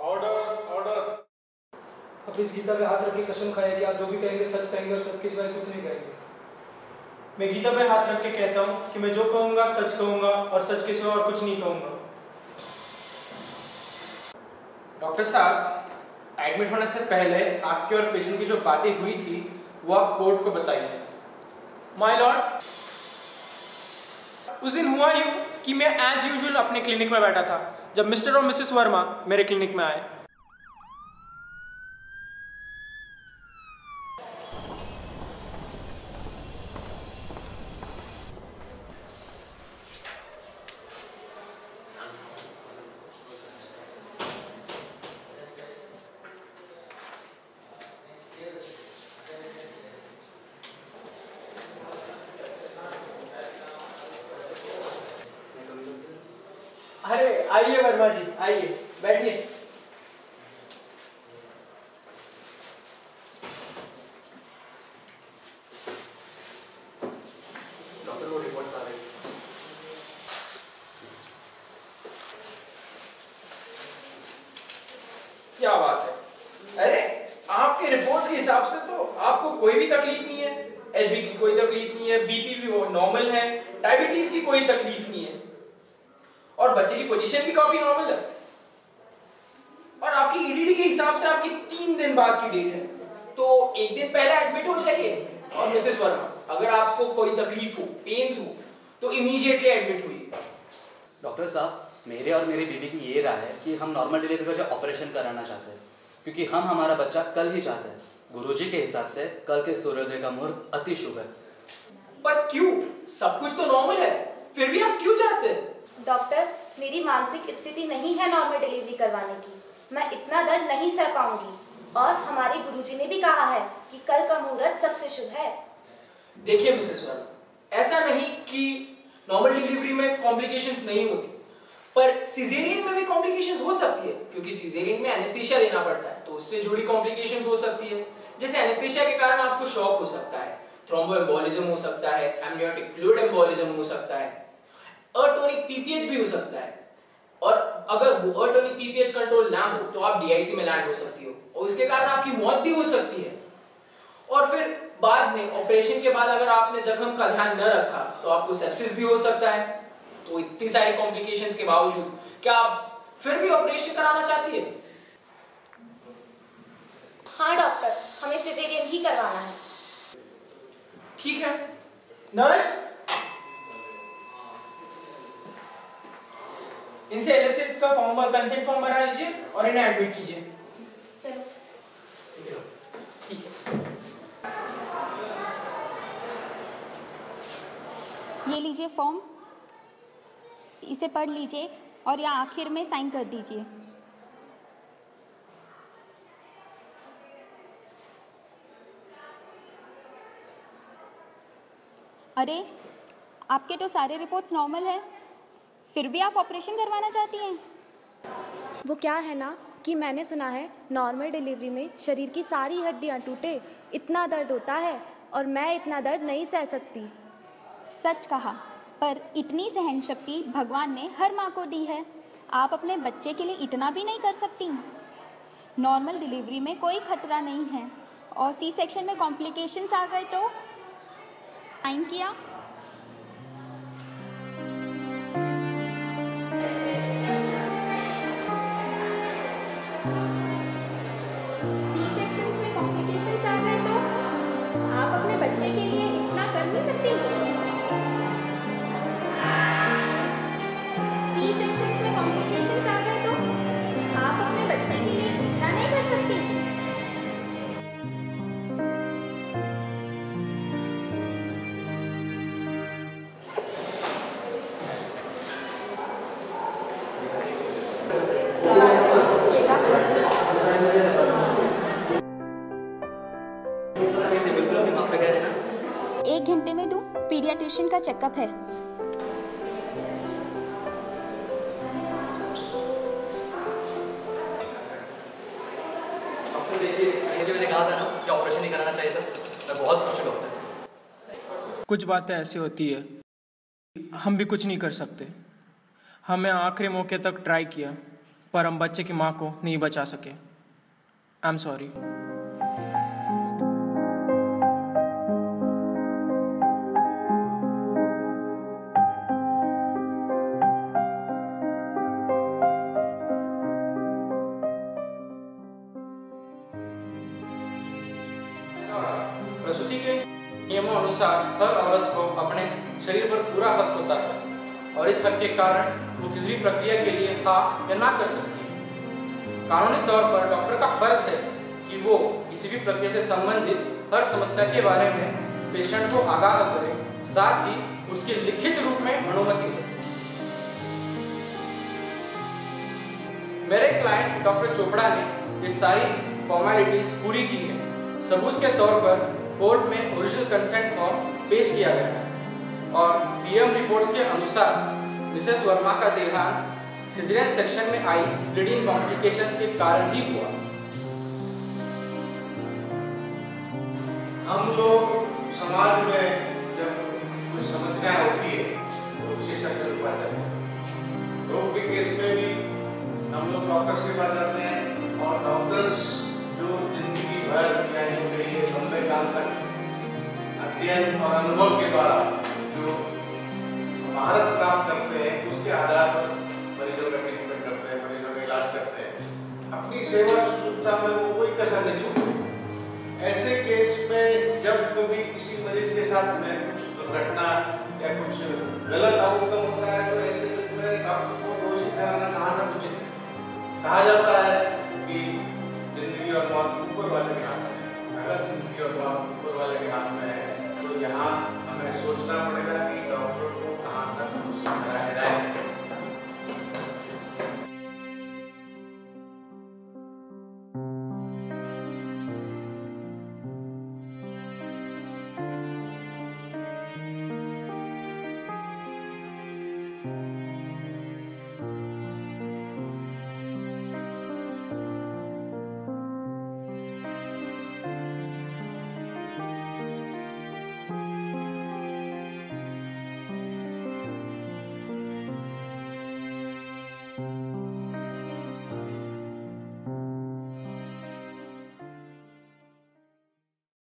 Order order. अब इस गीता पे हाथ रख के कसम खाए कि आप जो भी कहेंगे सच कहेंगे और सच के सिवाय कुछ नहीं कहेंगे। मैं गीता पे हाथ रख के कहता हूँ कि मैं जो कहूँगा सच कहूँगा और सच के सिवा और कुछ नहीं कहूँगा। डॉक्टर साहब, एडमिट होने से पहले आपकी और पेशेंट की जो बातें हुई थी वो आप कोर्ट को बताइए। माय लॉर्ड, उस दिन हुआ यूँ कि मैं एज यूजुअल अपने क्लिनिक में बैठा था जब मिस्टर और मिसेस वर्मा मेरे क्लिनिक में आए। अरे आइए वर्मा जी, आइए बैठिए। डॉक्टर वो रिपोर्ट्स आ रही हैं। क्या बात है? अरे आपके रिपोर्ट्स के हिसाब से तो आपको कोई भी तकलीफ नहीं है, एचबी की कोई तकलीफ नहीं है, बीपी भी वो नॉर्मल है, डायबिटीज की कोई तकलीफ नहीं है और बच्चे की पोजीशन भी काफी नॉर्मल है और आपकी ईडीडी के हिसाब से आपकी 3 दिन बाद की डेट है, तो 1 दिन पहले एडमिट हो जाइए। और मिसेस वर्मा, अगर आपको कोई तकलीफ हो, पेन्स हो, तो इमीडिएटली एडमिट होइए। डॉक्टर साहब, मेरे और मेरी बीवी की ये राय है कि हम नॉर्मल डिलीवरी का जो ऑपरेशन कराना चाहते हैं, क्योंकि हम हमारा बच्चा कल ही चाहते हैं। गुरुजी के हिसाब से कल के सूर्योदय का मुहूर्त अति शुभ है। पर क्यों? सब कुछ तो नॉर्मल है, फिर भी आप क्यों चाहते हैं? डॉक्टर, मेरी मानसिक स्थिति नहीं है नॉर्मल डिलीवरी करवाने की। मैं इतना दर्द नहीं सह पाऊंगी और हमारे गुरुजी ने भी कहा है कि कल का मुहूर्त सबसे शुभ है। देखिए मिसेस वर्मा, ऐसा नहीं कि नॉर्मल डिलीवरी में कॉम्प्लिकेशंस नहीं होती, पर सिजेरियन में भी कॉम्प्लिकेशंस हो सकती है, क्योंकि सिजेरियन में एनेस्थीसिया देना पड़ता है, तो उससे जुड़ी कॉम्प्लिकेशंस हो सकती है। जैसे एनेस्थीसिया के कारण आपको शॉक हो सकता है, थ्रोम्बोएम्बोलिज्म हो सकता है, एमनियोटिक फ्लूइड एम्बोलिज्म हो सकता है, अटोनिक पीपीएच भी हो सकता है, और अगर वो अटोनिक पीपीएच कंट्रोल ना हो तो आप डीआईसी में लैंड हो सकती हो और उसके कारण आपकी मौत भी हो सकती है। और फिर बाद में ऑपरेशन के बाद अगर आपने जख्म का ध्यान न रखा तो आपको सेप्सिस भी हो सकता है। तो इतनी सारी कॉम्प्लिकेशंस के बावजूद क्या आप फिर भी ऑपरेशन कराना चाहती है? हाँ डॉक्टर, हमें सिजेरियन ही करवाना है। ठीक है नर्स, इनसे एलएसएस का फॉर्म, कंसेंट फॉर्म भरा लीजिए और इन्हें एडमिट कीजिए। चलो ठीक है। ये लीजिए फॉर्म, इसे पढ़ लीजिए और यहाँ आखिर में साइन कर दीजिए। अरे, आपके तो सारे रिपोर्ट्स नॉर्मल है, फिर भी आप ऑपरेशन करवाना चाहती हैं? वो क्या है ना कि मैंने सुना है नॉर्मल डिलीवरी में शरीर की सारी हड्डियाँ टूटे, इतना दर्द होता है और मैं इतना दर्द नहीं सह सकती। सच कहा, पर इतनी सहन शक्ति भगवान ने हर माँ को दी है। आप अपने बच्चे के लिए इतना भी नहीं कर सकती? नॉर्मल डिलीवरी में कोई खतरा नहीं है और सी सेक्शन में कॉम्प्लिकेशंस आ गए तो? साइन किया? सी सेक्शंस में कॉम्प्लिकेशंस आ गए तो आप अपने बच्चे के लिए इतना कर नहीं सकती? सी सेक्शंस में कॉम्प्लिकेशंस आ गए तो आप अपने बच्चे के लिए इतना नहीं कर सकती? इससे बिल्कुल अभी माफ वगैरह है ना? 1 घंटे में दूं? पीडियाट्रिशियन का चेकअप है। डॉक्टर देखिए, जैसे मैंने कहा था ना कि ऑपरेशन नहीं कराना चाहिए था, मैं बहुत खुश हूँ डॉक्टर। कुछ बातें ऐसी होती है, हम भी कुछ नहीं कर सकते। हमने आखिरी मौके तक ट्राई किया पर हम बच्चे की माँ को नहीं बचा सके। I am sorry. प्रसूति के नियमों अनुसार हर औरत को अपने शरीर पर पूरा हक होता है और इस हक के कारण वो किसी भी प्रक्रिया के लिए हाँ या ना कर सकती है। कानूनी तौर पर डॉक्टर का फर्ज है कि वो किसी भी प्रक्रिया से संबंधित हर समस्या के बारे में पेशेंट को आगाह करे, साथ ही उसकी लिखित रूप में अनुमति दे। मेरे क्लाइंट डॉक्टर चोपड़ा ने ये सारी फॉर्मेलिटीज पूरी की है। सबूत के तौर पर कोर्ट में ओरिजिनल कंसेंट फॉर्म पेश किया गया है और पीएम रिपोर्ट्स के अनुसार मिसेस वर्मा का देहांत सिजेरियन सेक्शन में आई ब्लीडिंग कॉम्प्लिकेशंस के कारण ही हुआ। हम लोग समाज में जब कोई समस्या होती है तो विशेषज्ञ के पास जाते हैं। रोग के केस में भी हम लोग डॉक्टर्स के पास जाते हैं और डॉक्टर्स जो जिंदगी भर यानी कहीं लंबे काल तक अध्ययन और अनुभव के द्वारा जो महारत प्राप्त करते हैं उसके आधार पर मरीजों का ट्रीटमेंट करते हैं, मरीजों का इलाज करते हैं। अपनी सेवा शुश्रूषा में वो कोई कसर नहीं छोड़ते। ऐसे केस में जब कभी किसी मरीज के साथ में कुछ दुर्घटना या कुछ गलत आउटकम होता है तो ऐसे में आपको दोषी ठहराना कहाँ तक उचित है। कहा जाता है कि जिंदगी और मौत ऊपर वाले के हाथ में है। अगर जिंदगी और मौत ऊपर वाले के हाथ में है तो यहाँ हमें सोचना पड़ेगा कि डॉक्टर को